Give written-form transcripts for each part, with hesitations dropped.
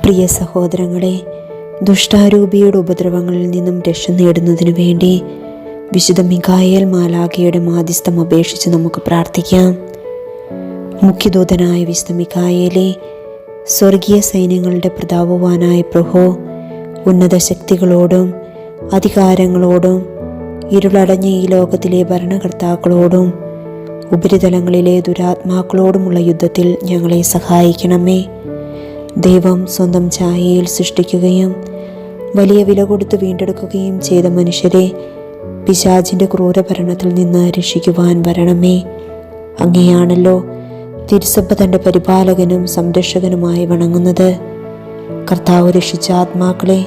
പ്രിയ സഹോദരങ്ങളെ, ദുഷ്ടാരൂപിയുടെ ഉപദ്രവങ്ങളിൽ നിന്നും രക്ഷ നേടുന്നതിനു വേണ്ടി വിശുദ്ധ മിഖായേൽ മാലാഖയുടെ മാധ്യസ്ഥം അപേക്ഷിച്ച് നമുക്ക് പ്രാർത്ഥിക്കാം. മുഖ്യദൂതനായ വിശുദ്ധ മിഖായേലെ, സ്വർഗീയ സൈന്യങ്ങളുടെ പ്രതാപവാനായ പ്രഭോ, ഉന്നത ശക്തികളോടും അധികാരങ്ങളോടും ഇരുളടഞ്ഞ ഈ ലോകത്തിലെ ഭരണകർത്താക്കളോടും ഉപരിതലങ്ങളിലെ ദുരാത്മാക്കളോടുമുള്ള യുദ്ധത്തിൽ ഞങ്ങളെ സഹായിക്കണമേ. ദൈവം സ്വന്തം ഛായയിൽ സൃഷ്ടിക്കുകയും വലിയ വില കൊടുത്ത് വീണ്ടെടുക്കുകയും ചെയ്ത മനുഷ്യരെ പിശാചിൻ്റെ ക്രൂരഭരണത്തിൽ നിന്ന് രക്ഷിക്കുവാൻ വരണമേ. അങ്ങനെയാണല്ലോ തിരുസഭ തൻ്റെ പരിപാലകനും സംരക്ഷകനുമായി വണങ്ങുന്നത്. കർത്താവ് രക്ഷിച്ച ആത്മാക്കളെ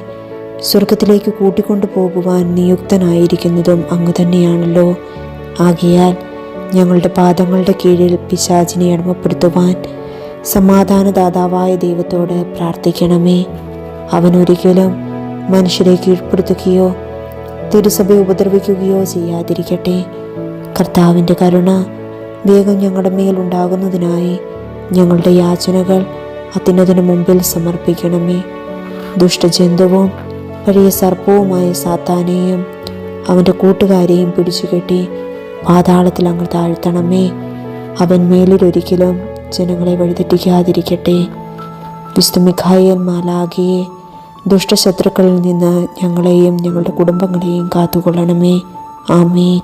സ്വർഗത്തിലേക്ക് കൂട്ടിക്കൊണ്ടു പോകുവാൻ നിയുക്തനായിരിക്കുന്നതും അങ്ങ് തന്നെയാണല്ലോ. ആകയാൽ ഞങ്ങളുടെ പാദങ്ങളുടെ കീഴിൽ പിശാചിനെ അടിമപ്പെടുത്തുവാൻ സമാധാനദാതാവായ ദൈവത്തോട് പ്രാർത്ഥിക്കണമേ. അവനൊരിക്കലും മനുഷ്യരെ കീഴ്പ്പെടുത്തുകയോ തിരുസഭയെ ഉപദ്രവിക്കുകയോ ചെയ്യാതിരിക്കട്ടെ. കർത്താവിൻ്റെ കരുണ വേഗം ഞങ്ങളുടെ മേലുണ്ടാകുന്നതിനായി ഞങ്ങളുടെ യാചനകൾ അത്യുന്നതന് മുമ്പിൽ സമർപ്പിക്കണമേ. ദുഷ്ടജന്തുവും പഴയ സർപ്പവുമായ സാത്താനെയും അവൻ്റെ കൂട്ടുകാരെയും പിടിച്ചുകെട്ടി പാതാളത്തിൽ അങ്ങ് താഴ്ത്തണമേ. അവൻ മേലിലൊരിക്കലും ജനങ്ങളെ വഴിതെറ്റിക്കാതിരിക്കട്ടെ. വിശുദ്ധ മിഖായേൽ മാലാഖയെ ദുഷ്ടശത്രുക്കളിൽ നിന്ന് ഞങ്ങളെയും ഞങ്ങളുടെ കുടുംബങ്ങളെയും കാത്തുകൊള്ളണമേ. ആമേൻ.